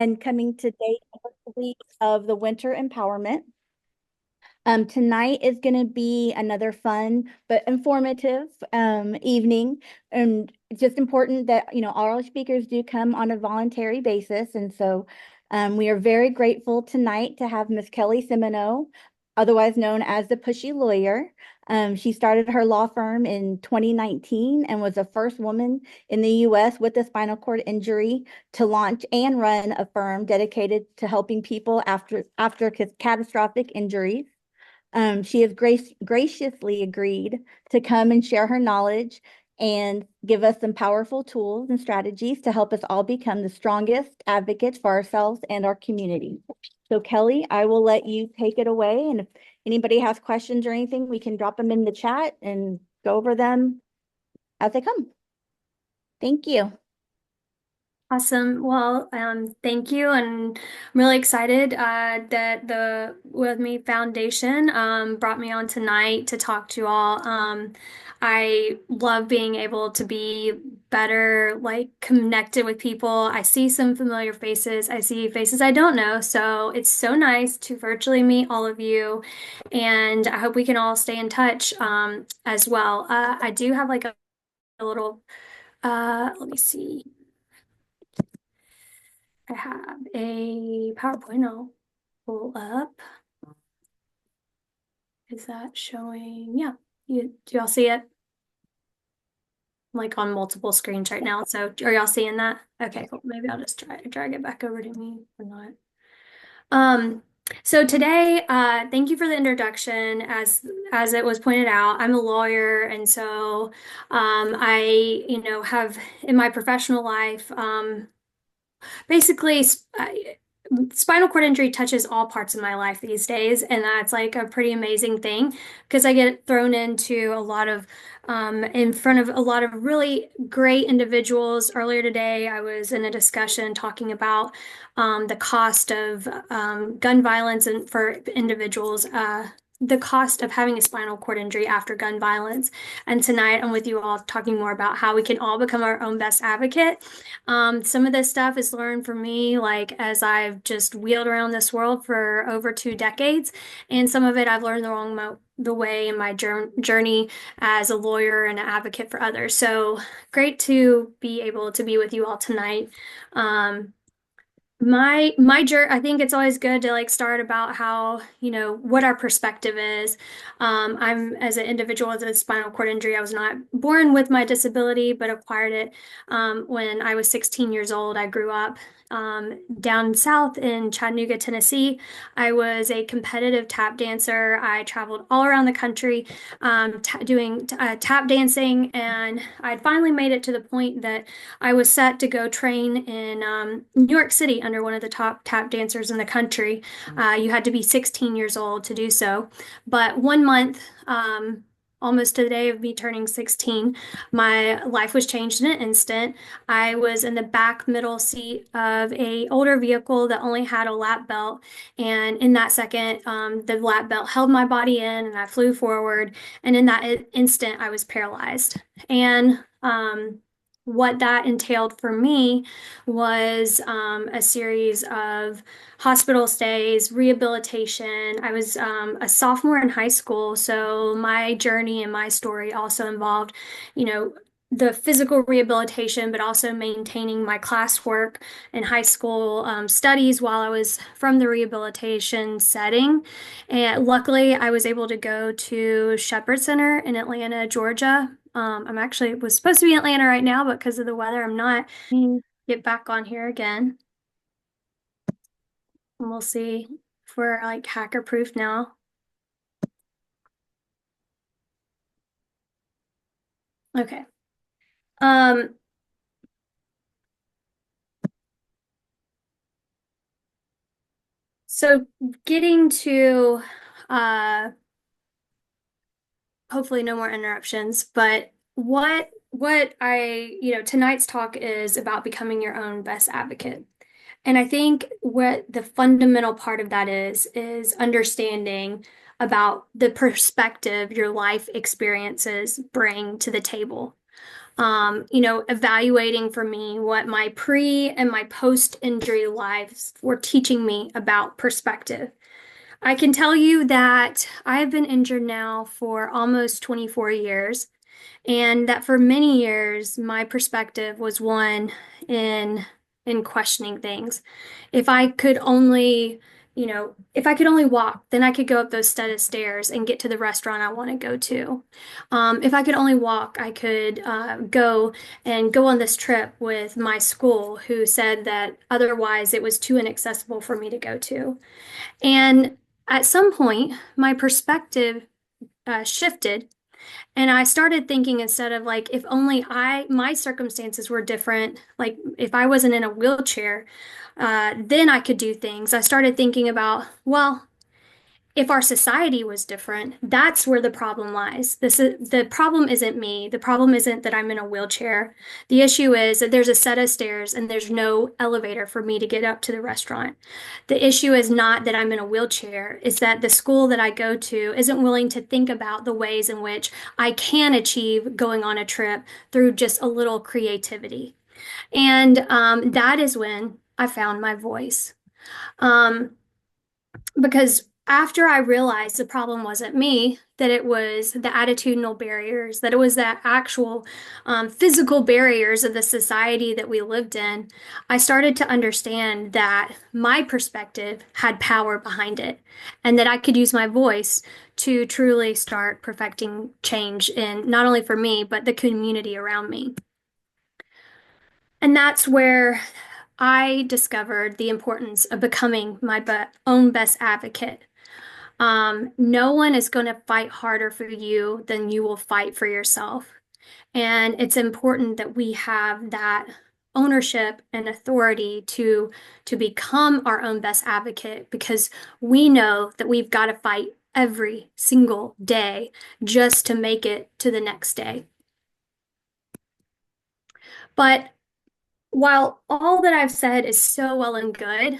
and coming to day week of the Winter Empowerment. Tonight is going to be another fun but informative evening. And it's just important that, all our speakers do come on a voluntary basis. And so we are very grateful tonight to have Miss Kelly Semino, otherwise known as the Pushy Lawyer. She started her law firm in 2019 and was the first woman in the U.S. with a spinal cord injury to launch and run a firm dedicated to helping people after catastrophic injuries. She has graciously agreed to come and share her knowledge and give us some powerful tools and strategies to help us all become the strongest advocates for ourselves and our community. So Kelly, I will let you take it away. And if anybody has questions or anything, we can drop them in the chat and go over them as they come. Thank you. Awesome. Well, thank you. And I'm really excited that the With Me Foundation brought me on tonight to talk to you all. I love being able to be better, like connected with people. I see some familiar faces. I see faces I don't know. So it's so nice to virtually meet all of you. And I hope we can all stay in touch as well. I do have like a little, let me see. I have a PowerPoint I'll pull up. Is that showing? Yeah. Do y'all see it? I'm like on multiple screens right now. So are y'all seeing that? Okay, cool. Maybe I'll just try to drag it back over to me or not. Um, so today, thank you for the introduction. As it was pointed out, I'm a lawyer, and so I, have in my professional life, basically, spinal cord injury touches all parts of my life these days, and that's like a pretty amazing thing because I get thrown into a lot of in front of a lot of really great individuals. Earlier today, I was in a discussion talking about the cost of gun violence and for individuals. The cost of having a spinal cord injury after gun violence. And tonight I'm with you all talking more about how we can all become our own best advocate. Some of this stuff is learned from me, like as I've just wheeled around this world for over 2 decades, and some of it I've learned the way in my journey as a lawyer and an advocate for others. So great to be able to be with you all tonight. Um, my journey, I think it's always good to like start about how, what our perspective is. I'm as an individual with a spinal cord injury, I was not born with my disability, but acquired it when I was 16 years old. I grew up down south in Chattanooga, Tennessee. I was a competitive tap dancer. I traveled all around the country doing tap dancing, and I'd finally made it to the point that I was set to go train in New York City under one of the top tap dancers in the country. You had to be 16 years old to do so. But 1 month, almost to the day of me turning 16, my life was changed in an instant. I was in the back middle seat of a older vehicle that only had a lap belt. And in that second, the lap belt held my body in and I flew forward. And in that instant, I was paralyzed. And what that entailed for me was a series of hospital stays, rehabilitation. I was a sophomore in high school, so my journey and my story also involved, you know, the physical rehabilitation, but also maintaining my classwork and high school studies while I was from the rehabilitation setting. And luckily, I was able to go to Shepherd Center in Atlanta, Georgia. I'm actually was supposed to be in Atlanta right now, but because of the weather, I'm not. Get back on here again, and we'll see if we're like hacker proof now. Okay. Um, so getting to hopefully no more interruptions, but what tonight's talk is about becoming your own best advocate. And I think what the fundamental part of that is understanding about the perspective your life experiences bring to the table. evaluating for me what my pre and my post injury lives were teaching me about perspective. I can tell you that I've been injured now for almost 24 years, and that for many years my perspective was one in in questioning things. If I could only, if I could only walk, then I could go up those set of stairs and get to the restaurant I want to go to. If I could only walk, I could go on this trip with my school, who said that otherwise it was too inaccessible for me to go to. And at some point, my perspective shifted, and I started thinking, instead of like, if only my circumstances were different, like if I wasn't in a wheelchair, then I could do things. I started thinking about, well, if our society was different, that's where the problem lies. The problem isn't me. The problem isn't that I'm in a wheelchair. The issue is that there's a set of stairs and there's no elevator for me to get up to the restaurant. The issue is not that I'm in a wheelchair, it's that the school that I go to isn't willing to think about the ways in which I can achieve going on a trip through just a little creativity. And that is when I found my voice. Um, because after I realized the problem wasn't me, that it was the attitudinal barriers, that it was the actual physical barriers of the society that we lived in, I started to understand that my perspective had power behind it, and that I could use my voice to truly start perfecting change in not only for me, but the community around me. And that's where I discovered the importance of becoming my own best advocate. No one is going to fight harder for you than you will fight for yourself. And it's important that we have that ownership and authority to become our own best advocate, because we know that we've got to fight every single day just to make it to the next day. But while all that I've said is so well and good,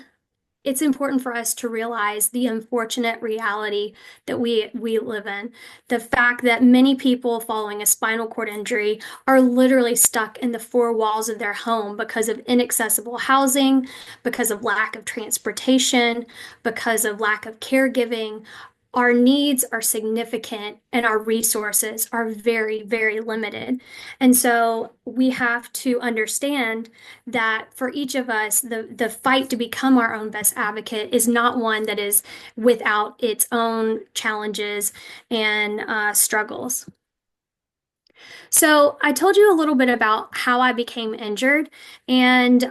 it's important for us to realize the unfortunate reality that we live in. The fact that many people following a spinal cord injury are literally stuck in the four walls of their home because of inaccessible housing, because of lack of transportation, because of lack of caregiving. Our needs are significant and our resources are very, very limited. And so we have to understand that for each of us, the fight to become our own best advocate is not one that is without its own challenges and struggles. So I told you a little bit about how I became injured, and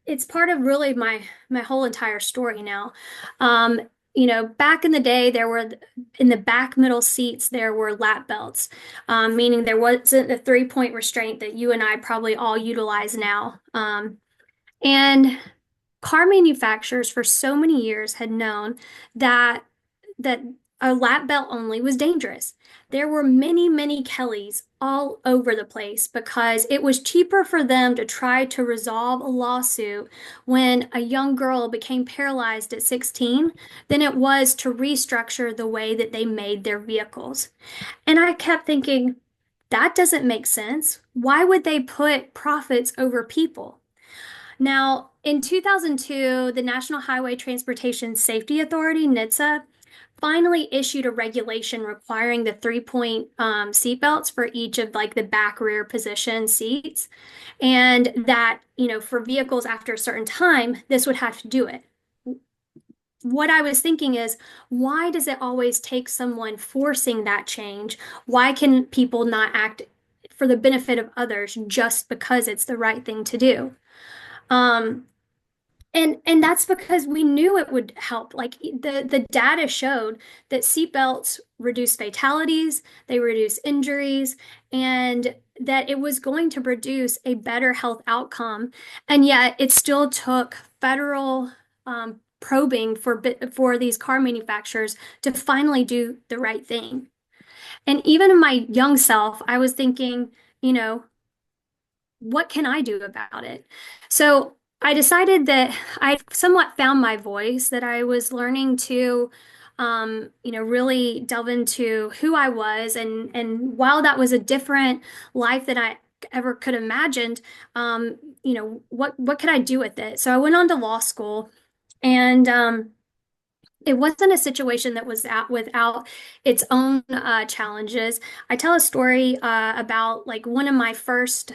it's part of really my whole entire story now. Um, back in the day, there were in the back middle seats there were lap belts, meaning there wasn't the 3-point restraint that you and I probably all utilize now. And car manufacturers for so many years had known that a lap belt only was dangerous. There were many, many Kellys all over the place because it was cheaper for them to try to resolve a lawsuit when a young girl became paralyzed at 16 than it was to restructure the way that they made their vehicles. And I kept thinking, that doesn't make sense. Why would they put profits over people? Now, in 2002, the National Highway Transportation Safety Authority, NHTSA, finally issued a regulation requiring the 3-point seat belts for each of like the back rear position seats. And that, for vehicles after a certain time, this would have to do it. What I was thinking is, why does it always take someone forcing that change? Why can people not act for the benefit of others just because it's the right thing to do? Um, and that's because we knew it would help. Like the data showed that seatbelts reduce fatalities, they reduce injuries, and that it was going to produce a better health outcome. And yet it still took federal probing for these car manufacturers to finally do the right thing. And even in my young self, I was thinking, you know, what can I do about it? So I decided that I somewhat found my voice, that I was learning to really delve into who I was. And while that was a different life than I ever could have imagined, what could I do with it? So I went on to law school, and it wasn't a situation that was without its own challenges. I tell a story about like one of my first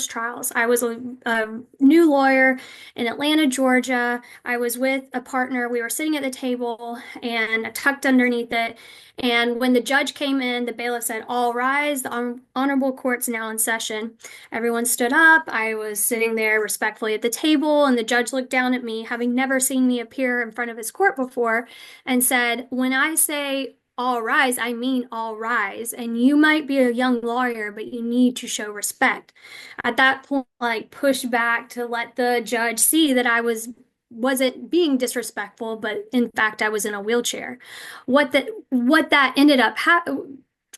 trials. I was a new lawyer in Atlanta, Georgia. I was with a partner. We were sitting at the table and tucked underneath it. And when the judge came in, the bailiff said, "All rise. The honorable court's now in session." Everyone stood up. I was sitting there respectfully at the table, and the judge looked down at me, having never seen me appear in front of his court before, and said, "When I say all rise, I mean all rise. And you might be a young lawyer, but you need to show respect." At that point, like pushed back to let the judge see that I wasn't being disrespectful, but in fact I was in a wheelchair. What that ended up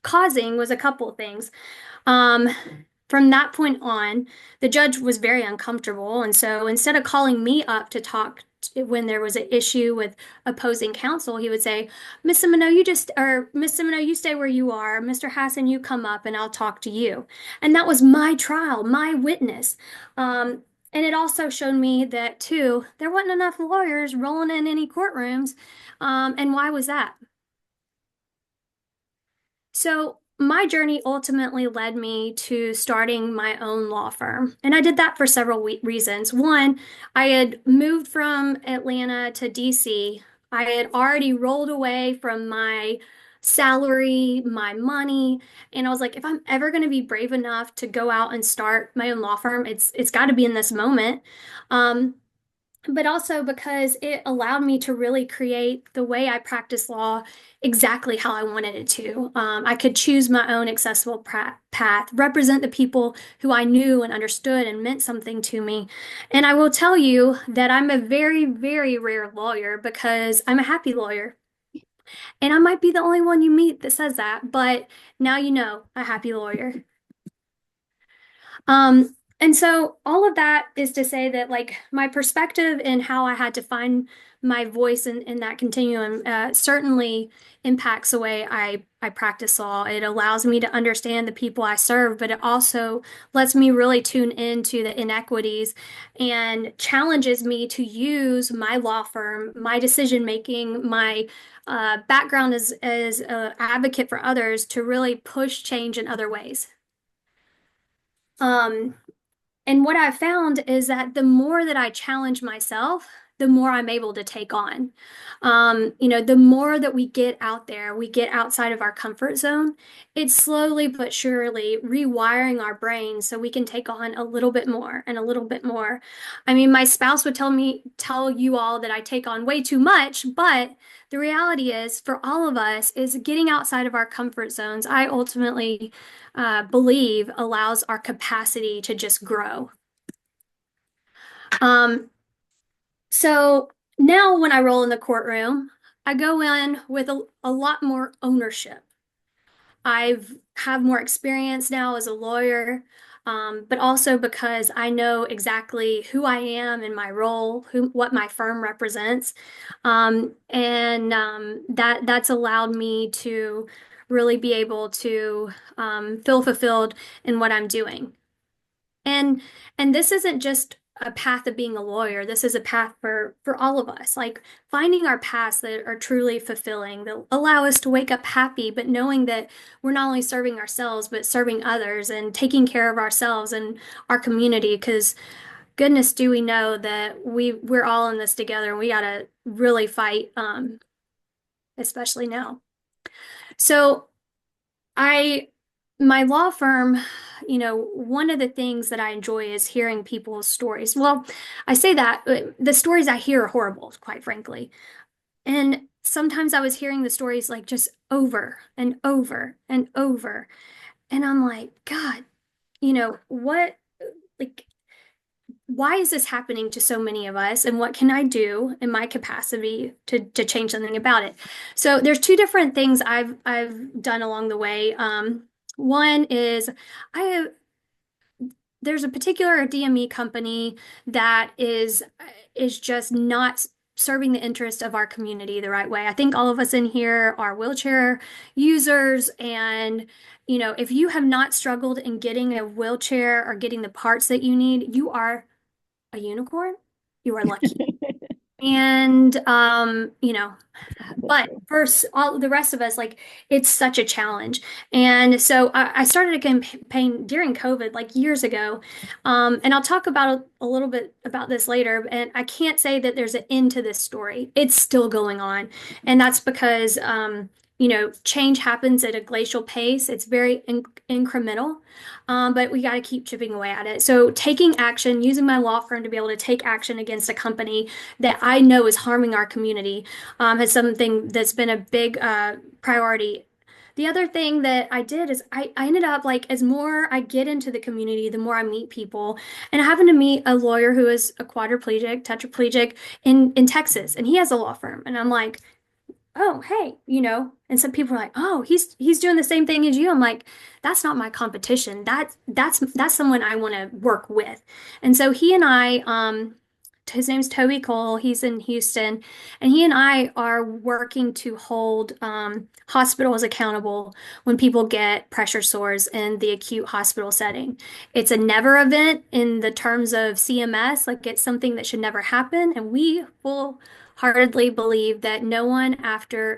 causing was a couple of things. Um, from that point on, the judge was very uncomfortable. And so instead of calling me up to talk when there was an issue with opposing counsel, he would say, "Miss Semino, Miss Semino, you stay where you are. Mr. Hassan, you come up and I'll talk to you." And that was my trial, my witness. Um, and it also showed me that, too, there wasn't enough lawyers rolling in any courtrooms. And why was that? So, my journey ultimately led me to starting my own law firm. And I did that for several reasons. One, I had moved from Atlanta to DC. I had already rolled away from my salary, my money, and I was like, if I'm ever going to be brave enough to go out and start my own law firm, it's got to be in this moment. Um, but also because it allowed me to really create the way I practice law exactly how I wanted it to. I could choose my own accessible path, represent the people who I knew and understood and meant something to me. And I will tell you that I'm a very, very rare lawyer because I'm a happy lawyer. And I might be the only one you meet that says that, but now you know, a happy lawyer. And so all of that is to say that like my perspective and how I had to find my voice in that continuum certainly impacts the way I practice law. It allows me to understand the people I serve, but it also lets me really tune into the inequities and challenges me to use my law firm, my decision making, my background as an advocate for others to really push change in other ways. Um, and what I've found is that the more that I challenge myself, the more I'm able to take on. The more that we get out there, we get outside of our comfort zone, it's slowly but surely rewiring our brains so we can take on a little bit more and a little bit more. I mean, my spouse would tell you all that I take on way too much, but the reality is, for all of us, is getting outside of our comfort zones. I ultimately believe allows our capacity to just grow. Um, so now when I roll in the courtroom, I go in with a lot more ownership. I've have more experience now as a lawyer, but also because I know exactly who I am in my role, what my firm represents, and that's allowed me to really be able to feel fulfilled in what I'm doing. And and this isn't just a path of being a lawyer. This is a path for all of us. Like finding our paths that are truly fulfilling, that allow us to wake up happy, but knowing that we're not only serving ourselves, but serving others and taking care of ourselves and our community. Because goodness, do we know that we're all in this together and we gotta really fight, especially now. So I, my law firm, one of the things that I enjoy is hearing people's stories. Well, I say that the stories I hear are horrible, quite frankly. And sometimes I was hearing the stories like just over and over and over. And I'm like, God, what, like, why is this happening to so many of us? And what can I do in my capacity to change something about it? So there's two different things I've done along the way. One is I have there's a particular DME company that is just not serving the interest of our community the right way. I think all of us in here are wheelchair users, and if you have not struggled in getting a wheelchair or getting the parts that you need, you are a unicorn. You are lucky. And That's but true. for all the rest of us, like it's such a challenge. And so I started a campaign during COVID, like years ago. And I'll talk about a little bit about this later. And I can't say that there's an end to this story. It's still going on. And that's because, change happens at a glacial pace. It's very incremental, but we got to keep chipping away at it. So taking action, using my law firm to be able to take action against a company that I know is harming our community has something that's been a big priority. The other thing that I did is I ended up like as more I get into the community, the more I meet people. And I happened to meet a lawyer who is a quadriplegic, tetraplegic in Texas, and he has a law firm. And I'm like, oh, hey, and some people are like, oh, he's doing the same thing as you. I'm like, that's not my competition. That's someone I want to work with. And so he and I, his name's Toby Cole. He's in Houston, and he and I are working to hold hospitals accountable when people get pressure sores in the acute hospital setting. It's a never event in the terms of CMS, like it's something that should never happen, and we will heartedly believe that no one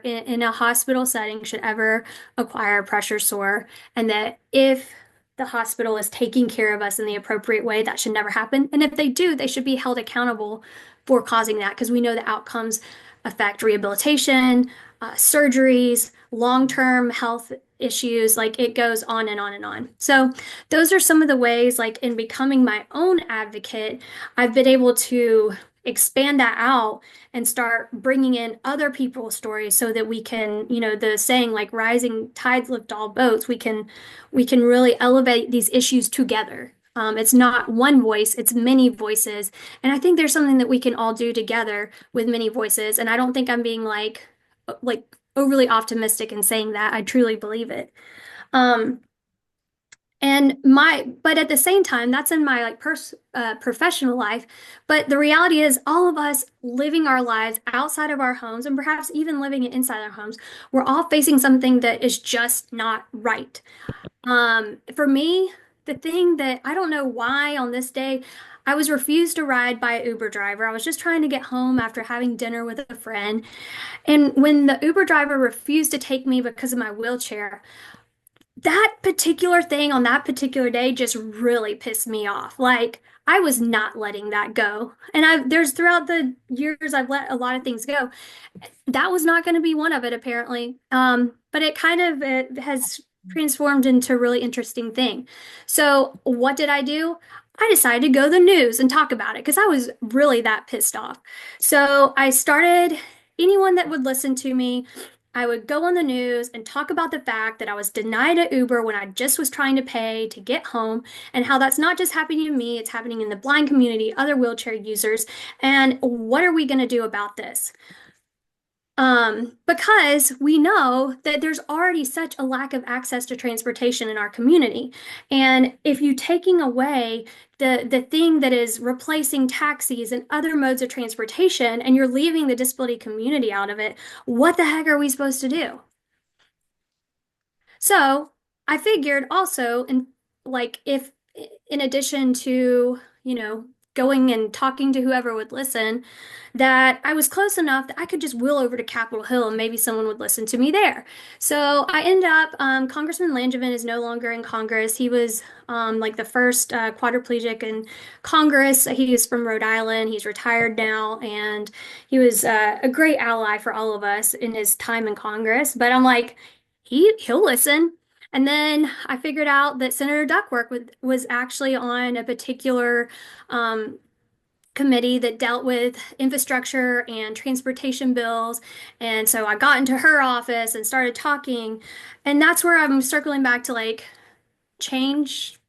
in a hospital setting should ever acquire a pressure sore, and that if the hospital is taking care of us in the appropriate way, that should never happen. And if they do, they should be held accountable for causing that because we know the outcomes affect rehabilitation, surgeries, long-term health issues, like it goes on and on and on. So those are some of the ways, like in becoming my own advocate, I've been able to expand that out and start bringing in other people's stories so that we can, the saying like rising tides lift all boats, we can really elevate these issues together. It's not one voice, it's many voices. And I think there's something that we can all do together with many voices. And I don't think I'm being like overly optimistic in saying that. I truly believe it. Um, but at the same time, that's in my like professional life. But the reality is, all of us living our lives outside of our homes and perhaps even living it inside our homes, we're all facing something that is just not right. For me, the thing that I don't know why on this day, I was refused a ride by an Uber driver. I was just trying to get home after having dinner with a friend. And when the Uber driver refused to take me because of my wheelchair, that particular thing on that particular day just really pissed me off. Like I was not letting that go. And there's throughout the years I've let a lot of things go. That was not going to be one of it apparently. But it has transformed into a really interesting thing. So what did I do? I decided to go to the news and talk about it because I was really that pissed off. So I started anyone that would listen to me, I would go on the news and talk about the fact that I was denied an Uber when I just was trying to pay to get home, and how that's not just happening to me, it's happening in the blind community, other wheelchair users. And what are we going to do about this? Because we know that there's already such a lack of access to transportation in our community. And if you taking away the thing that is replacing taxis and other modes of transportation and you're leaving the disability community out of it, what the heck are we supposed to do? So I figured also, in like if in addition to, going and talking to whoever would listen, that I was close enough that I could just wheel over to Capitol Hill and maybe someone would listen to me there. So I end up, Congressman Langevin is no longer in Congress. He was like the first quadriplegic in Congress. He is from Rhode Island. He's retired now, and he was a great ally for all of us in his time in Congress. But I'm like, he'll listen. And then I figured out that Senator Duckworth was actually on a particular um, committee that dealt with infrastructure and transportation bills. And so I got into her office and started talking. And that's where I'm circling back to like change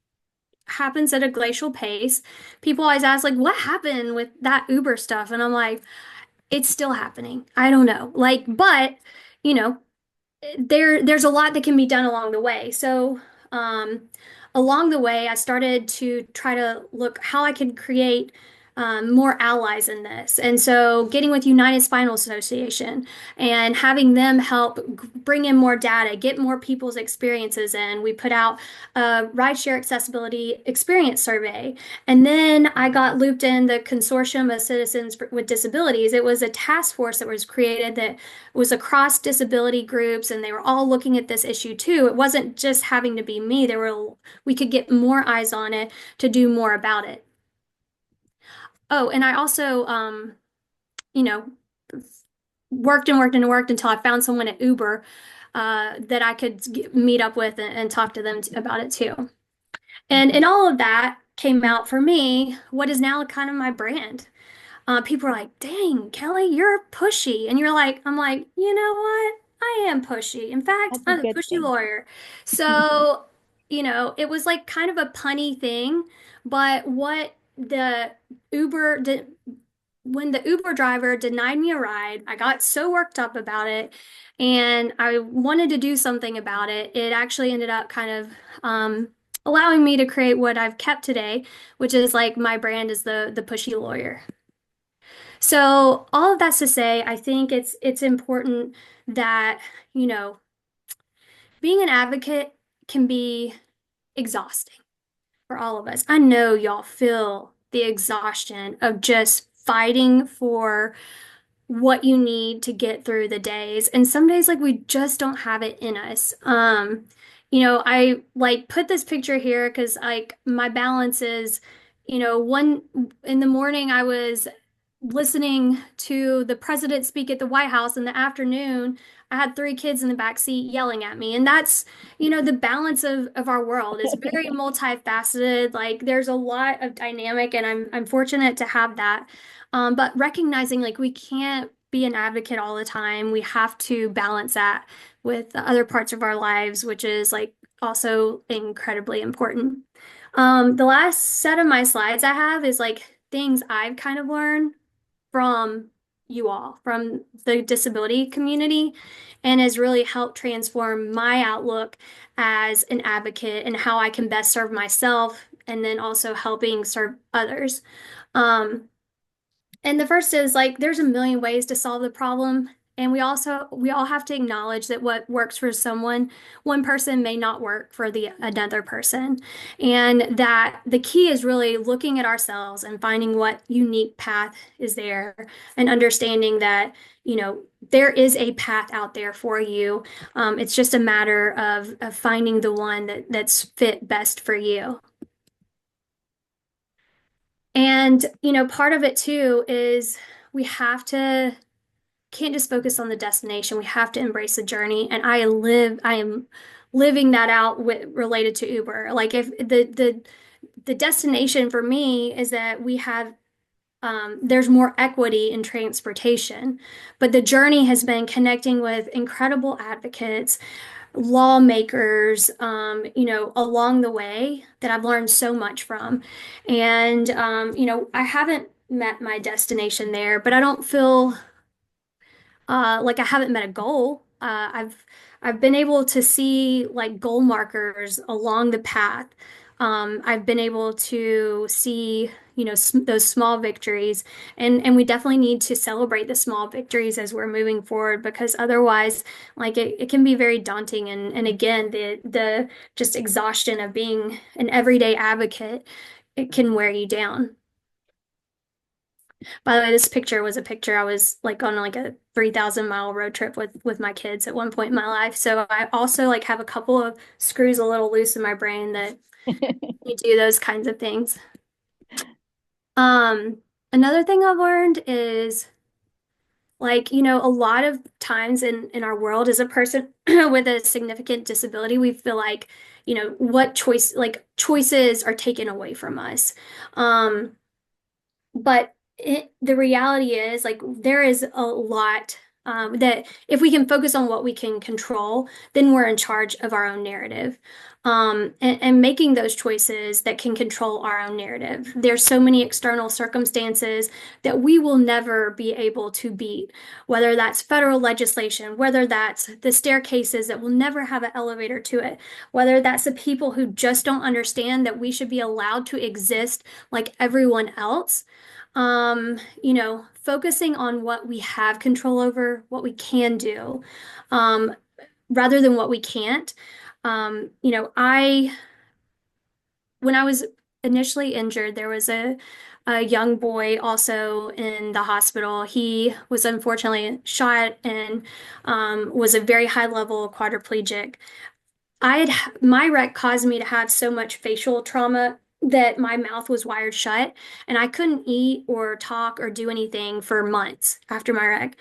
happens at a glacial pace. People always ask, like, what happened with that Uber stuff? And I'm like, it's still happening. I don't know. Like, but, you know, there's a lot that can be done along the way. So, along the way, I started to try to look how I could create more allies in this. And so getting with United Spinal Association and having them help bring in more data, get more people's experiences in. We put out a rideshare accessibility experience survey. And then I got looped in the Consortium of Citizens with Disabilities. It was a task force that was created that was across disability groups, and they were all looking at this issue too. It wasn't just having to be me. We could get more eyes on it to do more about it. Oh, and I also, you know, worked and worked and worked until I found someone at Uber that I could meet up with and talk to them about it too. And in all of that came out for me what is now kind of my brand. People are like, "Dang, Kelly, you're pushy," and I'm like, you know what? I am pushy. In fact, That's a I'm a good pushy thing. lawyer. So, it was like kind of a punny thing, but what the Uber did when the Uber driver denied me a ride, I got so worked up about it and I wanted to do something about it. It actually ended up kind of allowing me to create what I've kept today, which is like my brand is the pushy lawyer. So all of that's to say, I think it's important that, you know, being an advocate can be exhausting for all of us. I know y'all feel the exhaustion of just fighting for what you need to get through the days. And some days like we just don't have it in us. I like put this picture here because like my balance is, one in the morning I was listening to the president speak at the White House. In the afternoon I had three kids in the back seat yelling at me. And that's, the balance of our world is very multifaceted. Like there's a lot of dynamic and I'm fortunate to have that. But recognizing like we can't be an advocate all the time. We have to balance that with the other parts of our lives, which is like also incredibly important. The last set of my slides I have is like things I've kind of learned from you all, from the disability community, and has really helped transform my outlook as an advocate and how I can best serve myself and then also helping serve others. Um, and the first is like there's a million ways to solve the problem. And we all have to acknowledge that what works for one person may not work for the another person. And that the key is really looking at ourselves and finding what unique path is there and understanding that, there is a path out there for you. It's just a matter of finding the one that's fit best for you. And, part of it too is we have to can't just focus on the destination. We have to embrace the journey. And I am living that out with related to Uber. Like if the destination for me is that we have there's more equity in transportation, but the journey has been connecting with incredible advocates, lawmakers, along the way that I've learned so much from. And, I haven't met my destination there, but I don't feel like I haven't met a goal. I've been able to see like goal markers along the path. I've been able to see, those small victories, and we definitely need to celebrate the small victories as we're moving forward because otherwise, like it can be very daunting. And again, the just exhaustion of being an everyday advocate, it can wear you down. By the way, this picture was a picture I was like on like a 3,000-mile road trip with my kids at one point in my life. So I also like have a couple of screws a little loose in my brain that you do those kinds of things. Um, Another thing I've learned is like, a lot of times in our world as a person with a significant disability, we feel like, what choices are taken away from us. Um, But the reality is, like, there is a lot that if we can focus on what we can control, then we're in charge of our own narrative. And making those choices that can control our own narrative. There's so many external circumstances that we will never be able to beat, whether that's federal legislation, whether that's the staircases that will never have an elevator to it, whether that's the people who just don't understand that we should be allowed to exist like everyone else. Focusing on what we have control over, what we can do, um, rather than what we can't. When I was initially injured, there was a young boy also in the hospital. He was unfortunately shot and was a very high level quadriplegic. My wreck caused me to have so much facial trauma that my mouth was wired shut and I couldn't eat or talk or do anything for months after my wreck.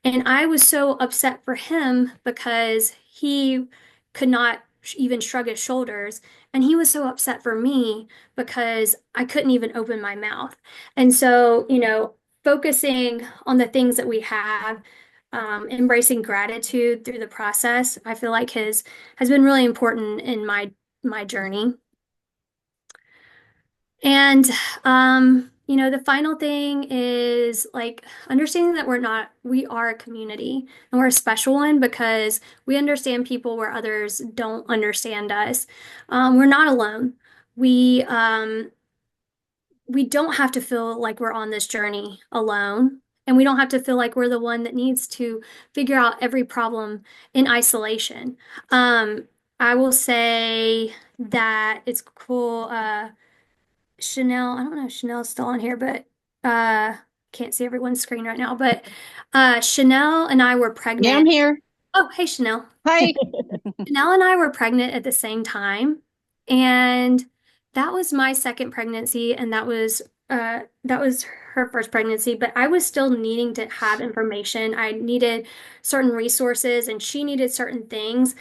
And I was so upset for him because he could not even shrug his shoulders. And he was so upset for me because I couldn't even open my mouth. And so, focusing on the things that we have, embracing gratitude through the process, I feel like has been really important in my journey. And the final thing is like understanding that we are a community and we're a special one because we understand people where others don't understand us. We're not alone. We we don't have to feel like we're on this journey alone. And we don't have to feel like we're the one that needs to figure out every problem in isolation. Um, I will say that it's cool. Chanel, I don't know if Chanel's still on here, but can't see everyone's screen right now. But Chanel and I were Yeah, I'm pregnant. here. Oh, hey, Chanel. Hi. Nell and I were pregnant at the same time, and that was my second pregnancy, and that was her first pregnancy, but I was still needing to have information. I needed certain resources, and she needed certain things.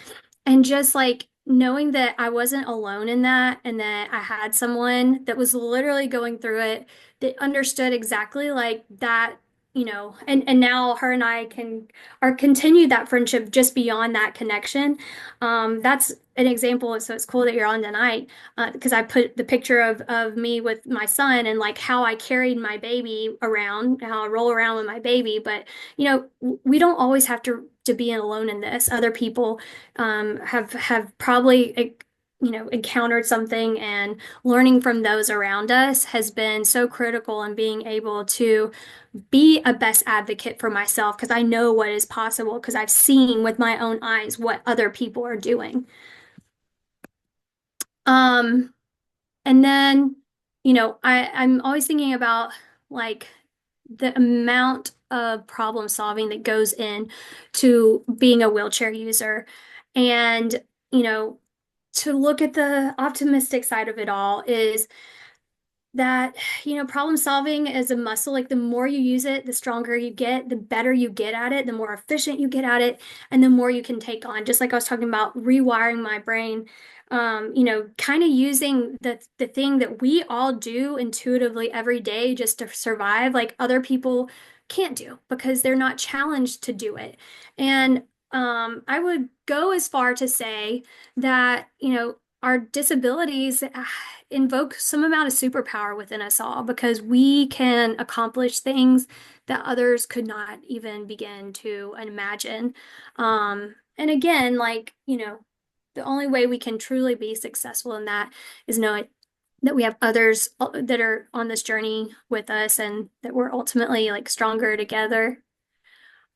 And just like knowing that I wasn't alone in that, and that I had someone that was literally going through it, that understood exactly like that, and now her and I can or continue that friendship just beyond that connection. That's an example. So it's cool that you're on tonight because I put the picture of me with my son and like how I carried my baby around, how I roll around with my baby. But we don't always have to be alone in this. Other people have probably encountered something, and learning from those around us has been so critical in being able to be a best advocate for myself because I know what is possible because I've seen with my own eyes what other people are doing. Um, and then, I'm always thinking about like the amount of problem solving that goes in to being a wheelchair user. And, you know, to look at the optimistic side of it all is that problem solving is a muscle. Like the more you use it, the stronger you get, the better you get at it, the more efficient you get at it, and the more you can take on. Just like I was talking about rewiring my brain, kind of using the thing that we all do intuitively every day just to survive, like other people can't do because they're not challenged to do it. And I would go as far to say that our disabilities invoke some amount of superpower within us all because we can accomplish things that others could not even begin to imagine. And again, like, the only way we can truly be successful in that is knowing that we have others that are on this journey with us and that we're ultimately like stronger together.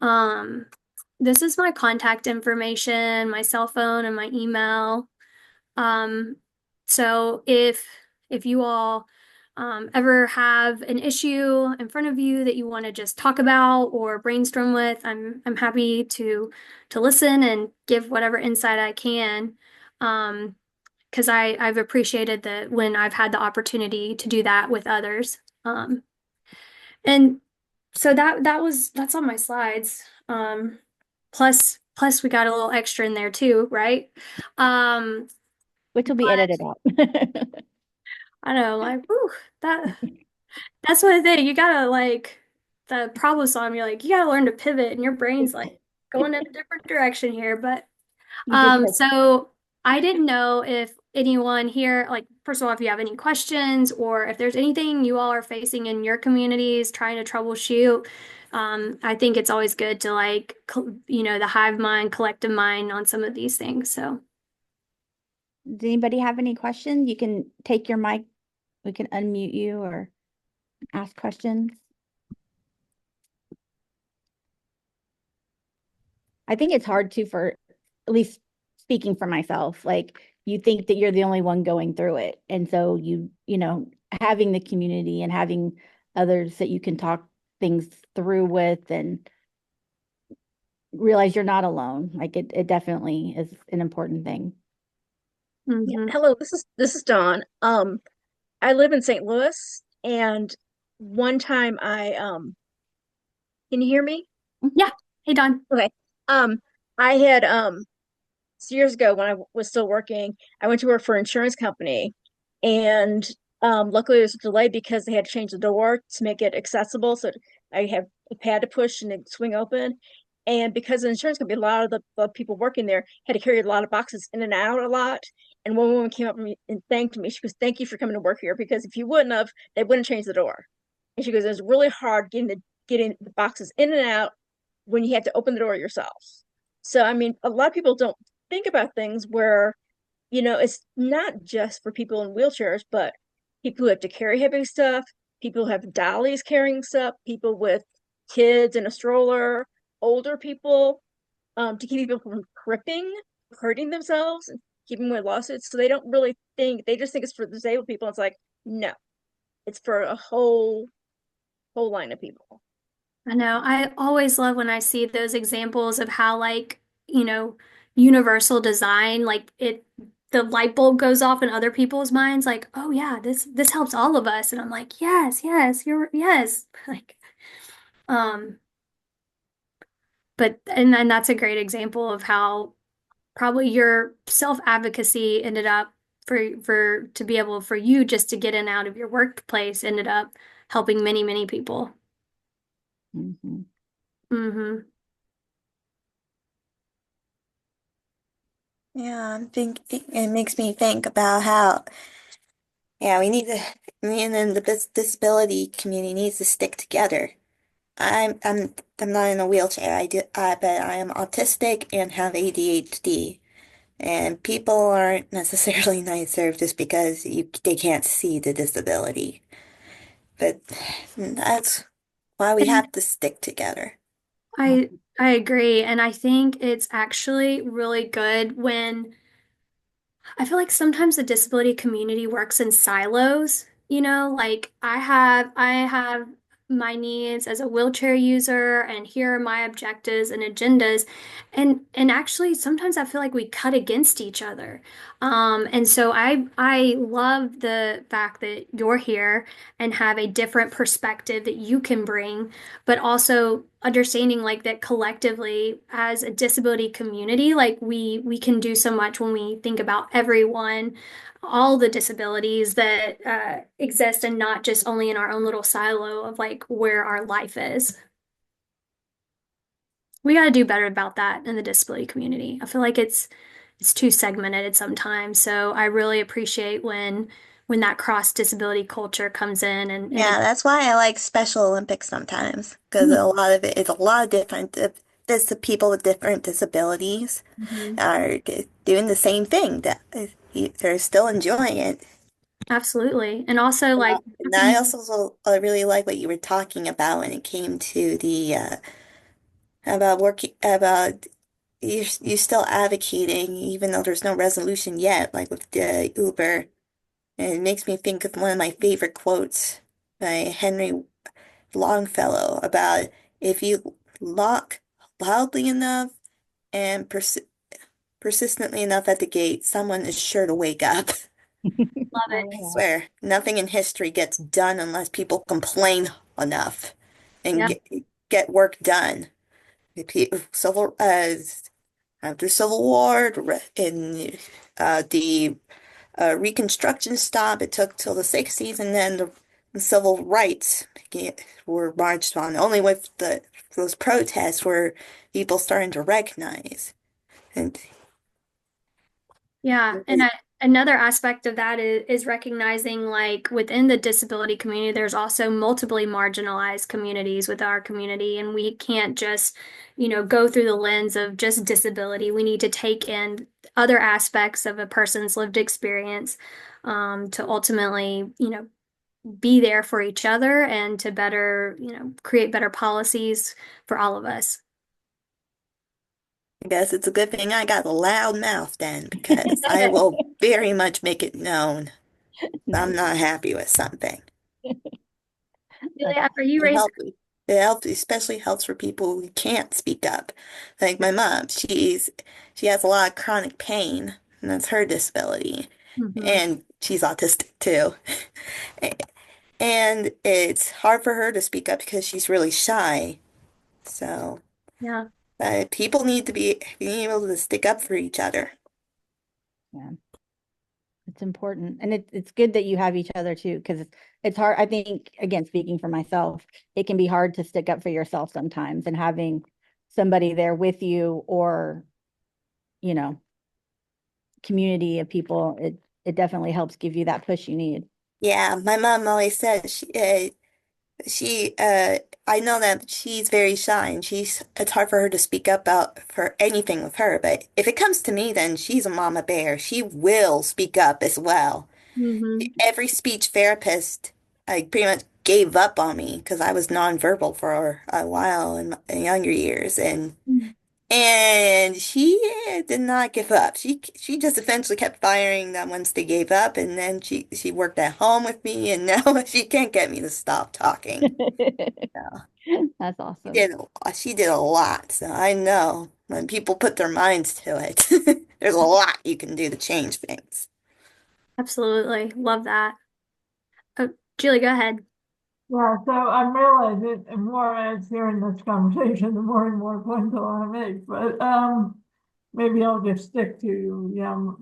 Um, this is my contact information, my cell phone and my email. Um, so if you all ever have an issue in front of you that you want to just talk about or brainstorm with, I'm happy to listen and give whatever insight I can. Because I've appreciated that when I've had the opportunity to do that with others. And so that's on my slides. Plus we got a little extra in there too, right? Um, Which will be edited out. I know, like, whew, that's what I think. You gotta like the problem solving, you're like, you gotta learn to pivot and your brain's like going in a different direction here. But You did so I didn't know if anyone here, like, first of all, if you have any questions or if there's anything you all are facing in your communities trying to troubleshoot. I think it's always good to like, the hive mind, collective mind on some of these things. So Does anybody have any questions? You can take your mic. We can unmute you or. ask questions. I think it's hard too for, at least speaking for myself, like you think that you're the only one going through it. And so having the community and having others that you can talk things through with and realize you're not alone. Like it definitely is an important thing. Yeah. Hmm. Hello, this is Dawn. I live in St. Louis, and one time can you hear me? Yeah. Hey, Don. Okay. Um, I had years ago when I was still working, I went to work for an insurance company, and luckily there was a delay because they had to change the door to make it accessible. So I have a pad to push and it swing open. And because of the insurance company, a lot of the people working there had to carry a lot of boxes in and out a lot. And one woman came up to me and thanked me. She goes, "Thank you for coming to work here because if you wouldn't have, they wouldn't change the door." And she goes, "It's really hard getting the boxes in and out when you had to open the door yourself." So I mean, a lot of people don't think about things where, it's not just for people in wheelchairs, but people who have to carry heavy stuff, people who have dollies carrying stuff, people with kids in a stroller, older people, to keep people from cripping, hurting themselves, and keeping with lawsuits. So they don't really think, they just think it's for disabled people. It's like, no, it's for a whole line of people. I know. I always love when I see those examples of how, like, universal design, like the light bulb goes off in other people's minds, like, oh yeah, this helps all of us. And I'm like, yes, yes, yes. Like, um, but and that's a great example of how probably your self-advocacy ended up for to be able for you just to get in and out of your workplace ended up helping many, many people. Mhm. Hmm. Yeah, I think it makes me think about how, yeah, we need to, me and then the disability community needs to stick together. I'm not in a wheelchair. But I am autistic and have ADHD. And people aren't necessarily nicer just because they can't see the disability. But that's why we And have to stick together. I agree, and I think it's actually really good when I feel like sometimes the disability community works in silos, like I have my needs as a wheelchair user and here are my objectives and agendas. And actually sometimes I feel like we cut against each other. And so I love the fact that you're here and have a different perspective that you can bring, but also understanding like that collectively as a disability community, like we can do so much when we think about everyone, all the disabilities that exist, and not just only in our own little silo of like where our life is. We got to do better about that in the disability community. I feel like it's too segmented sometimes. So I really appreciate when that cross disability culture comes in and Yeah, that's why I like Special Olympics sometimes, because a lot of it is a lot of different, this the people with different disabilities Mhm. are doing the same thing that they're still enjoying it. Absolutely. And also like And I also really like what you were talking about when it came to the about working about you still advocating even though there's no resolution yet, like with the Uber. And it makes me think of one of my favorite quotes by Henry Longfellow about if you knock loudly enough and persistently enough at the gate, someone is sure to wake up. love it. I Oh, swear, nothing in history gets done unless people complain enough and Yep. get work done. Civil after Civil War and the Reconstruction stop, it took till the 60s, and then the civil rights were marched on. Only with those protests were people starting to recognize. And Yeah, and another aspect of that is recognizing like within the disability community, there's also multiply marginalized communities with our community, and we can't just, go through the lens of just disability. We need to take in other aspects of a person's lived experience, to ultimately, be there for each other and to better, create better policies for all of us. I guess it's a good thing I got a loud mouth then, because I will very much make it known I'm Nice. not happy with something. That's Julia, are you It raised? helps. It helps, especially helps for people who can't speak up. Like my mom, she has a lot of chronic pain, and that's her disability. Mhm. And she's autistic too. And it's hard for her to speak up because she's really shy. So, Yeah, people need to be being able to stick up for each other. yeah, it's important. And it's good that you have each other too, because it's hard. I think, again, speaking for myself, it can be hard to stick up for yourself sometimes, and having somebody there with you, or, you know, community of people, it definitely helps give you that push you need. Yeah, my mom always said she I know that she's very shy and it's hard for her to speak up about for anything with her, but if it comes to me, then she's a mama bear. She will speak up as well. hmm Every speech therapist pretty much gave up on me because I was nonverbal for a while in younger years, and she did not give up. She just eventually kept firing them once they gave up, and then she worked at home with me, and now she can't get me to stop talking. So That's awesome. she did a lot. So I know when people put their minds to it, there's a lot you can do to change things. Absolutely. Love that. Oh, Julie, go ahead. Yeah, so I'm realizing the more as hearing this conversation, the more and more points I want to make. But maybe I'll just stick to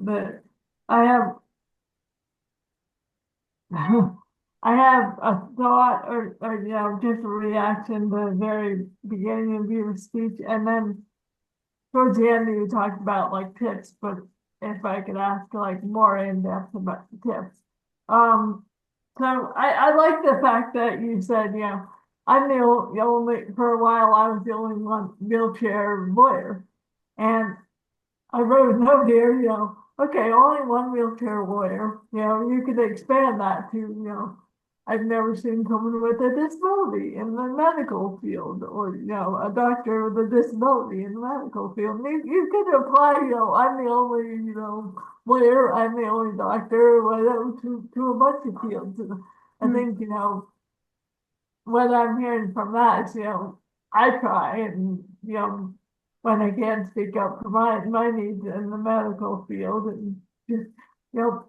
that I have I have a thought or just a reaction to the very beginning of your speech, and then towards the end you talked about like tips, but if I could ask like more in depth about the tips. Um, so I like the fact that you said, I'm the only, for a while, I was the only one wheelchair lawyer. And I wrote a note here, okay, only one wheelchair lawyer, you could expand that to, I've never seen someone with a disability in the medical field, or, a doctor with a disability in the medical field. You could apply, I'm the only, lawyer, I'm the only doctor, whatever, to a bunch of fields. And I Mm. think, what I'm hearing from that is, I try and, when I can speak up for my needs in the medical field and just,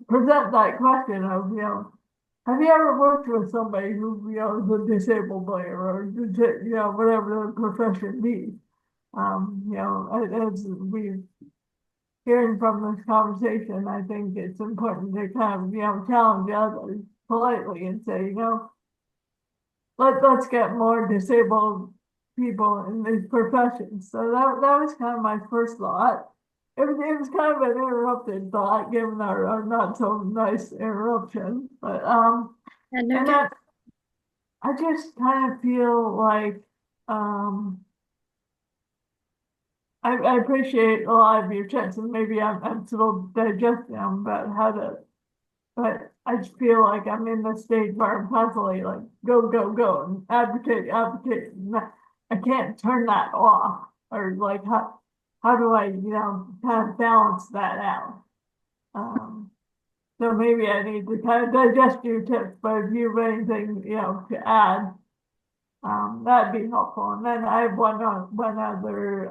present that question of, have you ever worked with somebody who, is a disabled player or, whatever the profession be? As we hearing from this conversation, I think it's important to kind of, challenge others politely and say, let's get more disabled people in these professions. So that was kind of my first thought. It was kind of an interrupted thought, given our not so nice interruption. But Yeah, no and doubt. that I just kind of feel like um I appreciate a lot of your checks, and maybe I'm still digesting them about how to, but I just feel like I'm in the stage where I'm constantly like, go, go, go, and advocate, advocate. And I can't turn that off. Or like, how do I, kind of balance that out? Um, so maybe I need to kind of digest your tips, but if you have anything, to add, that'd be helpful. And then I have one other,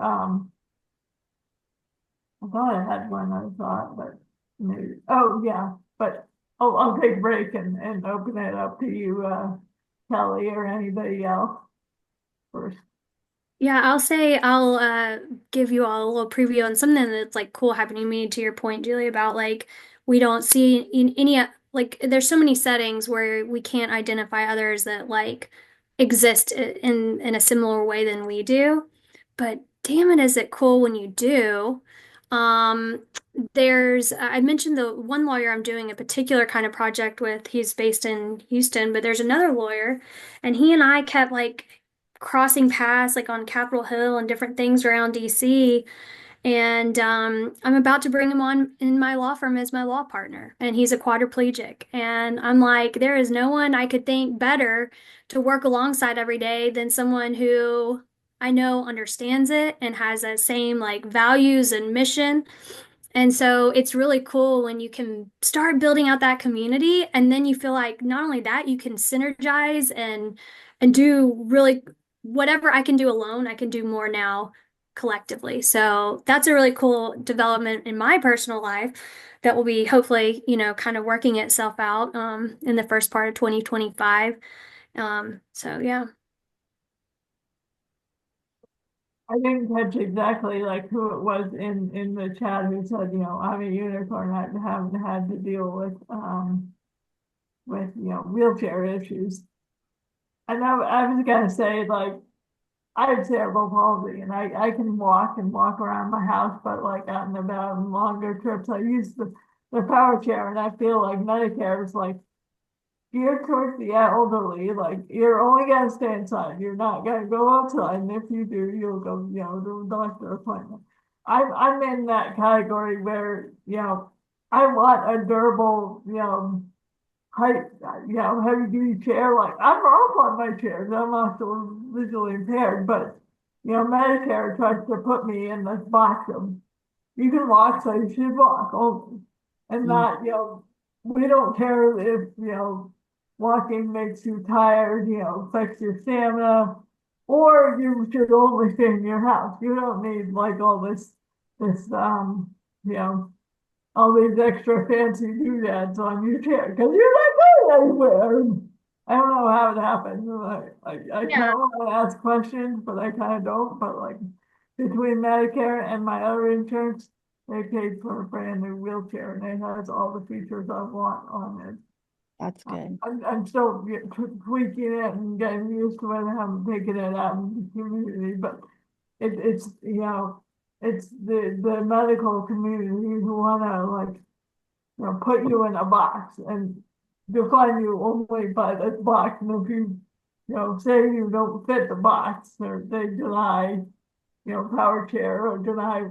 I thought I had one other thought, but maybe, oh, yeah, but I'll take a break and open it up to you, Kelly, or anybody else first. Yeah, I'll say I'll give you all a little preview on something that's like cool happening to me, to your point, Julie, about like we don't see in any like there's so many settings where we can't identify others that like exist in a similar way than we do. But damn it, is it cool when you do. Um, I mentioned the one lawyer I'm doing a particular kind of project with. He's based in Houston, but there's another lawyer, and he and I kept like crossing paths like on Capitol Hill and different things around DC. And I'm about to bring him on in my law firm as my law partner. And he's a quadriplegic. And I'm like, there is no one I could think better to work alongside every day than someone who I know understands it and has that same like values and mission. And so it's really cool when you can start building out that community and then you feel like not only that you can synergize and do really whatever I can do alone, I can do more now collectively. So that's a really cool development in my personal life that will be hopefully, kind of working itself out in the first part of 2025. So yeah. I didn't catch exactly like who it was in the chat who said, I'm a unicorn. I haven't had to deal with wheelchair issues. And I was gonna say like I have cerebral palsy and I can walk around my house, but like out and about on longer trips, I use the power chair and I feel like Medicare is like geared towards the elderly, like you're only gonna stay inside. You're not gonna go outside, and if you do, you'll go, to a doctor appointment. I'm in that category where, I want a durable, height, heavy duty chair. Like I'm off on my chairs. I'm also visually impaired, but Medicare tries to put me in this box of you can walk, so you should walk only. And Mm. not, we don't care if, walking makes you tired, affects your stamina, or you should only stay in your house. You don't need like all this, you know, all these extra fancy doodads on your chair because you're not going anywhere. I don't know how it happened. I kind Yeah. of want to ask questions, but I kind of don't. But like between Medicare and my other insurance, they paid for a brand new wheelchair and it has all the features I want on it. That's good. I'm still tweaking it and getting used to it. I haven't taken it out in the community, but it's it's the medical community who wanna like put you in a box and define you only by this box. And if say you don't fit the box, or they deny power chair or deny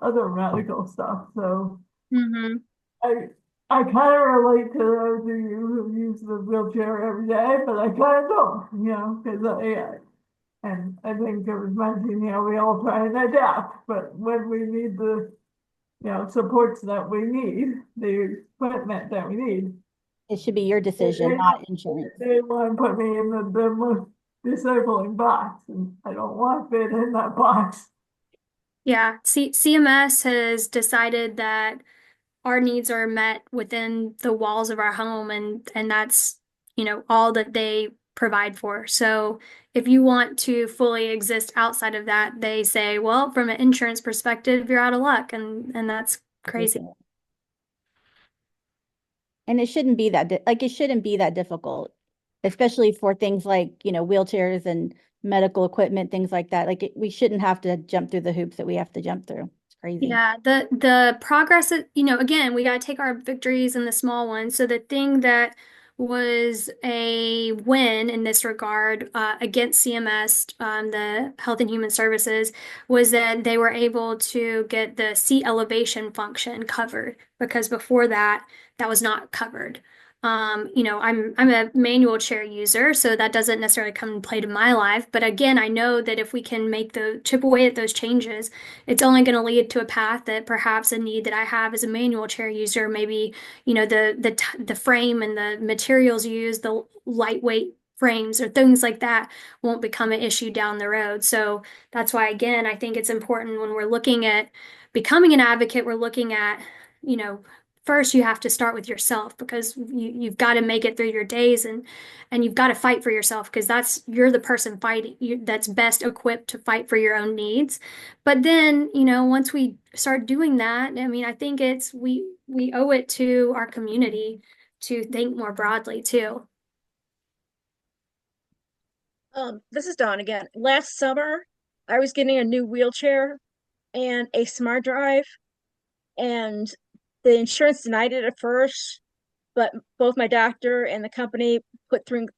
other medical stuff. So Hmm. I I kind of relate to those of you who use the wheelchair every day, but I kind of don't, because and I think it was mentioned, we all try and adapt, but when we need the, supports that we need, the equipment that we need, It should be your decision, they, not insurance. they want to put me in the most disabling box, and I don't want to fit in that box. Yeah. CMS has decided that our needs are met within the walls of our home and that's, all that they provide for. So if you want to fully exist outside of that, they say, well, from an insurance perspective, you're out of luck and that's crazy. Ridiculous. And it shouldn't be that, like, it shouldn't be that difficult, especially for things like, wheelchairs and medical equipment, things like that. Like, we shouldn't have to jump through the hoops that we have to jump through. It's crazy. Yeah, the progress that, again, we got to take our victories and the small ones. So the thing that was a win in this regard against CMS, the Health and Human Services, was that they were able to get the seat elevation function covered because before that, that was not covered. I'm a manual chair user, so that doesn't necessarily come and play to my life. But again, I know that if we can make the chip away at those changes, it's only going to lead to a path that perhaps a need that I have as a manual chair user, maybe, the frame and the materials used, the lightweight frames or things like that won't become an issue down the road. So that's why, again, I think it's important when we're looking at becoming an advocate, we're looking at, you know, first you have to start with yourself because you've got to make it through your days and you've got to fight for yourself because you're the person fighting that's best equipped to fight for your own needs. But then, once we start doing that, I mean, I think we owe it to our community to think more broadly too. This is Dawn again. Last summer, I was getting a new wheelchair and a smart drive, and the insurance denied it at first, but both my doctor and the company put through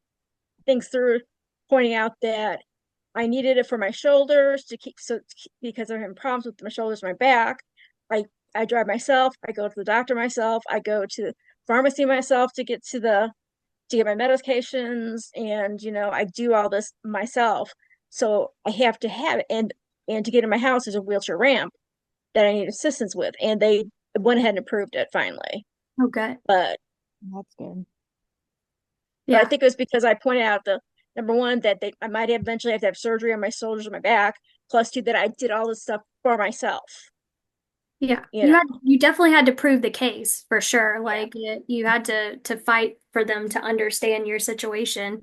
things through pointing out that I needed it for my shoulders to keep because I'm having problems with my shoulders, my back. I I drive myself. I go to the doctor myself. I go to the pharmacy myself to get my medications, and I do all this myself. So I have to have it, and to get in my house there's a wheelchair ramp that I need assistance with, and they went ahead and approved it finally. Okay. But That's good. I Yeah. think it was because I pointed out the number one that I might eventually have to have surgery on my shoulders and my back, plus two that I did all this stuff for myself. Yeah. You know, You definitely had to prove the case for sure. yeah, Like you had to fight for them to understand your situation.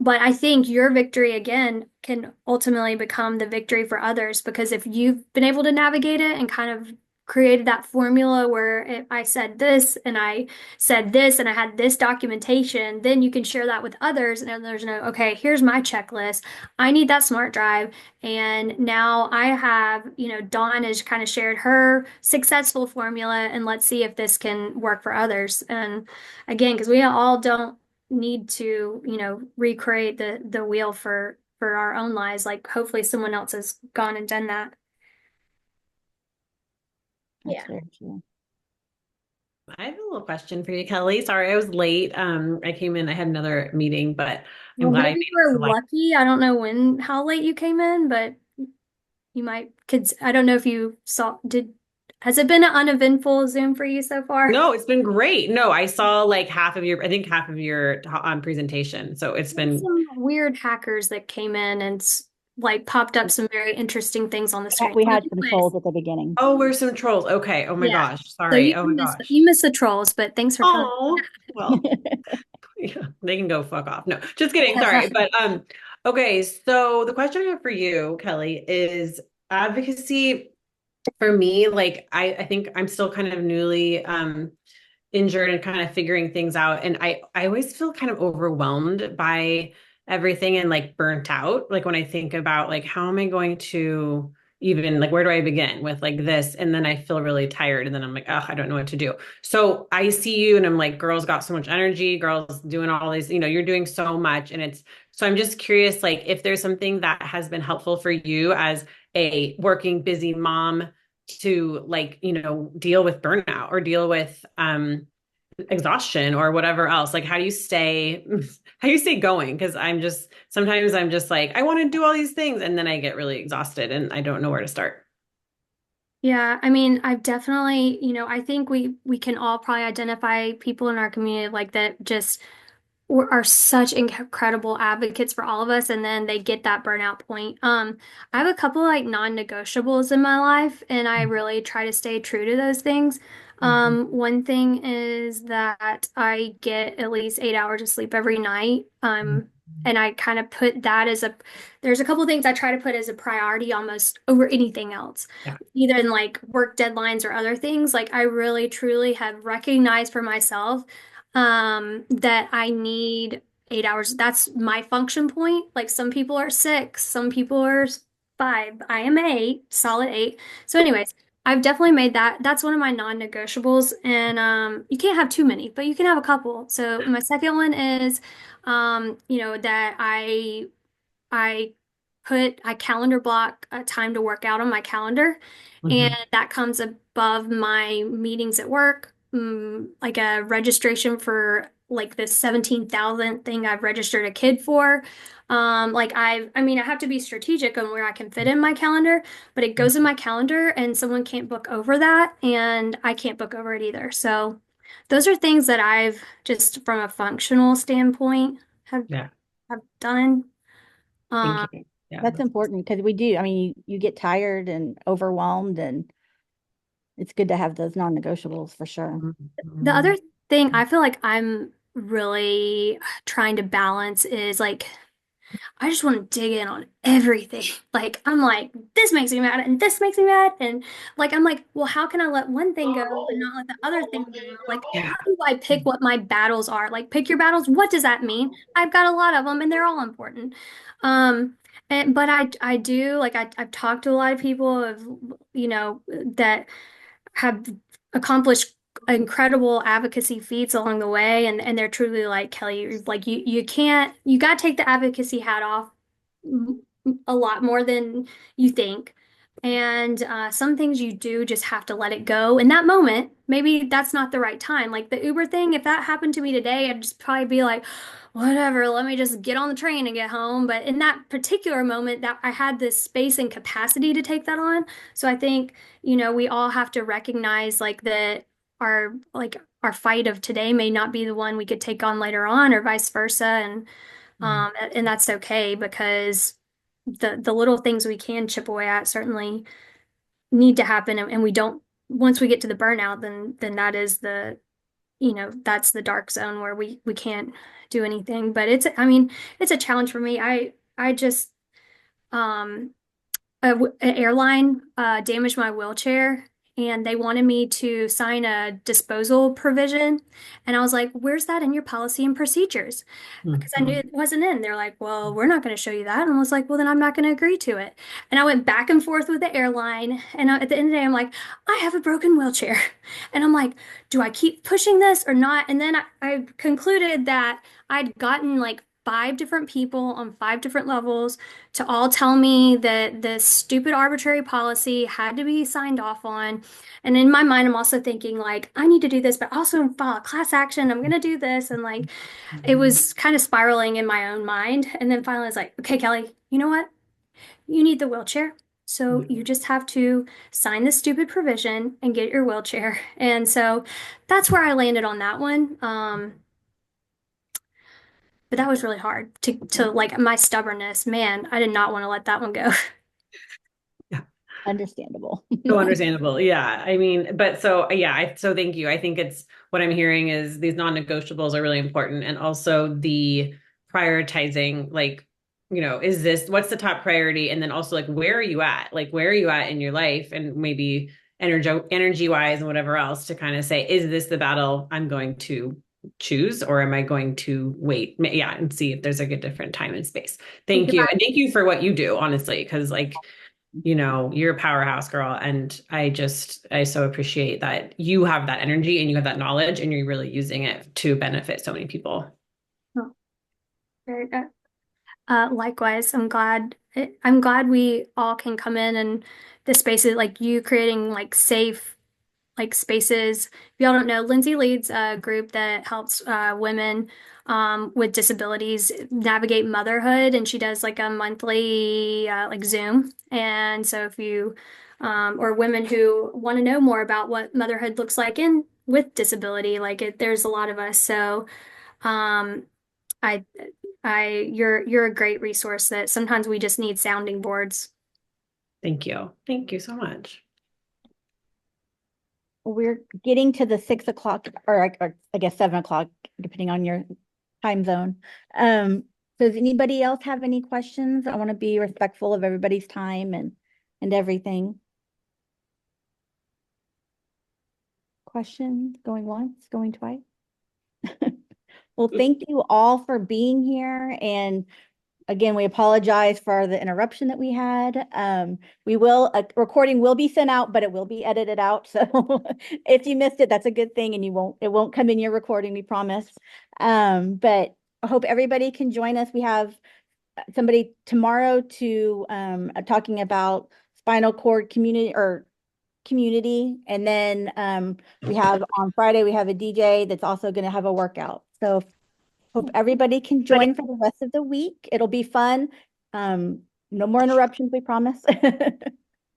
But I think your victory again can ultimately become the victory for others because if you've been able to navigate it and kind of created that formula where I said this and I said this and I had this documentation, then you can share that with others. And then there's no, okay, here's my checklist. I need that smart drive. And now I have, Dawn has kind of shared her successful formula and let's see if this can work for others. And again, because we all don't need to, recreate the wheel for our own lives. Like hopefully someone else has gone and done that. That's yeah. very true. I have a little question for you, Kelly. Sorry, I was late. I came in, I had another meeting, but I'm Well, glad I made maybe it we're to like, lucky. I don't know how late you came in, but you might could I don't know if you saw has it been an uneventful Zoom for you so far? no, it's been great. No, I saw like I think half of your presentation. So it's There's been, some weird hackers that came in and like popped up some very interesting things on the screen. We But had some anyways, trolls at the beginning. oh, we're some trolls. Okay. Oh my yeah. gosh. So Sorry. Oh my gosh. you missed the trolls, but thanks for coming. Oh, well, yeah, they can go fuck off. No, just kidding. Sorry. But okay, so the question I have for you, Kelly, is advocacy for me, like I think I'm still kind of newly injured and kind of figuring things out. And I always feel kind of overwhelmed by everything and like burnt out. Like when I think about like how am I going to even like where do I begin with like this? And then I feel really tired and then I'm like, oh, I don't know what to do. So I see you and I'm like, girls got so much energy, girls doing all these, you're doing so much. And it's so I'm just curious, like if there's something that has been helpful for you as a working busy mom to like, deal with burnout or deal with exhaustion or whatever else. Like how do you stay how do you stay going? Because sometimes I'm just like, I want to do all these things and then I get really exhausted and I don't know where to start. Yeah, I mean, I've definitely, I think we can all probably identify people in our community like that just are such incredible advocates for all of us, and then they get that burnout point. I have a couple like non-negotiables in my life, and I really try to stay true to those things. Mhm. One thing is that I get at least 8 hours of sleep every night. And I kind of put that there's a couple things I try to put as a priority almost over anything else, Yeah. either in like work deadlines or other things. Like I really truly have recognized for myself that I need 8 hours. That's my function point. Like some people are 6, some people are 5. I am 8, solid 8. So, anyways, I've definitely made that's one of my non-negotiables. And you can't have too many, but you can have a couple. So my second one is that I I calendar block a time to work out on my calendar, and Mhm. that comes above my meetings at work, like a registration for like the 17,000th thing I've registered a kid for. I mean, I have to be strategic on where I can fit in my calendar, but it goes in my calendar and someone can't book over that, and I can't book over it either. So those are things that I've just from a functional standpoint Yeah. have done. Thank Um, you. Yeah. That's important because we do. I mean, you get tired and overwhelmed, and it's good to have those non-negotiables for sure. the other Mhm. thing I feel like I'm really trying to balance is like I just want to dig in on everything. Like I'm like, this makes me mad and this makes me mad. And like I'm like, well, how can I let one thing go and not let the other thing go? Like, Yeah. how do I pick what my battles are? Like pick your battles. What does that mean? I've got a lot of them and they're all important. But I do like I've talked to a lot of people of that have accomplished incredible advocacy feats along the way, and they're truly like Kelly, like you got to take the advocacy hat off a lot more than you think. And some things you do just have to let it go. In that moment, maybe that's not the right time. Like the Uber thing, if that happened to me today, I'd just probably be like, whatever, let me just get on the train and get home. But in that particular moment, that I had this space and capacity to take that on. So I think, we all have to recognize like that our fight of today may not be the one we could take on later on, or vice versa. And that's okay because the little things we can chip away at certainly need to happen, and we don't, once we get to the burnout, then that is that's the dark zone where we can't do anything. But I mean, it's a challenge for me. I just um an airline damaged my wheelchair, and they wanted me to sign a disposal provision. And I was like, where's that in your policy and procedures? Because I knew it wasn't in. They're like, well, we're not going to show you that. And I was like, well, then I'm not going to agree to it. And I went back and forth with the airline. And at the end of the day, I'm like, I have a broken wheelchair. And I'm like, do I keep pushing this or not? And then I concluded that I'd gotten like 5 different people on 5 different levels to all tell me that this stupid arbitrary policy had to be signed off on. And in my mind, I'm also thinking like, I need to do this, but also file a class action. I'm going to do this. And like, it was kind of spiraling in my own mind. And then finally I was like, okay, Kelly, you know what? You need the wheelchair. So you just have to sign this stupid provision and get your wheelchair. And so that's where I landed on that one. But that was really hard to like my stubbornness. Man, I did not want to let that one go. Understandable. So understandable. Yeah. I mean, but so yeah, so thank you. I think it's what I'm hearing is these non-negotiables are really important. And also the prioritizing, like, what's the top priority? And then also like, where are you at? Like, where are you at in your life? And maybe energy wise and whatever else to kind of say, is this the battle I'm going to choose, or am I going to wait? Yeah. And see if there's like a different time and space. Thank you. And thank you for what you do, honestly, because like, you're a powerhouse girl. And I so appreciate that you have that energy and you have that knowledge and you're really using it to benefit so many people. Oh, very good. Likewise, I'm glad we all can come in and the spaces like you creating like safe like spaces. If y'all don't know, Lindsay leads a group that helps women with disabilities navigate motherhood, and she does like a monthly like Zoom. And so if you or women who want to know more about what motherhood looks like in with disability, there's a lot of us. So um, I you're a great resource that sometimes we just need sounding boards. Thank you. Thank you so much. We're getting to the 6 o'clock or I guess 7 o'clock, depending on your time zone. Does anybody else have any questions? I want to be respectful of everybody's time and everything. Questions going once, going twice? Well, thank you all for being here. And again, we apologize for the interruption that we had. A recording will be sent out, but it will be edited out. So if you missed it, that's a good thing, and it won't come in your recording, we promise. But I hope everybody can join us. We have somebody tomorrow to talking about spinal cord community. And then we have on Friday, we have a DJ that's also going to have a workout. So hope everybody can join for the rest of the week. It'll be fun. No more interruptions, we promise.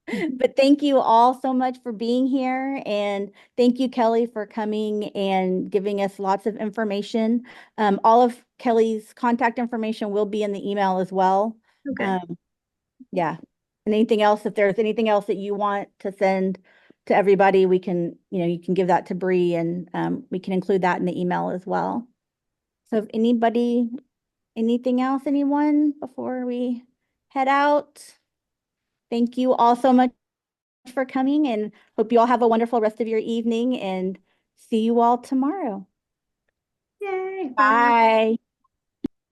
But thank you all so much for being here. And thank you, Kelly, for coming and giving us lots of information. All of Kelly's contact information will be in the email as well. Okay. Yeah. And anything else, if there's anything else that you want to send to everybody, we can, you can give that to Bree, and we can include that in the email as well. So if anything else, anyone, before we head out? Thank you all so much for coming, and hope you all have a wonderful rest of your evening, and see you all tomorrow. Yay. Bye.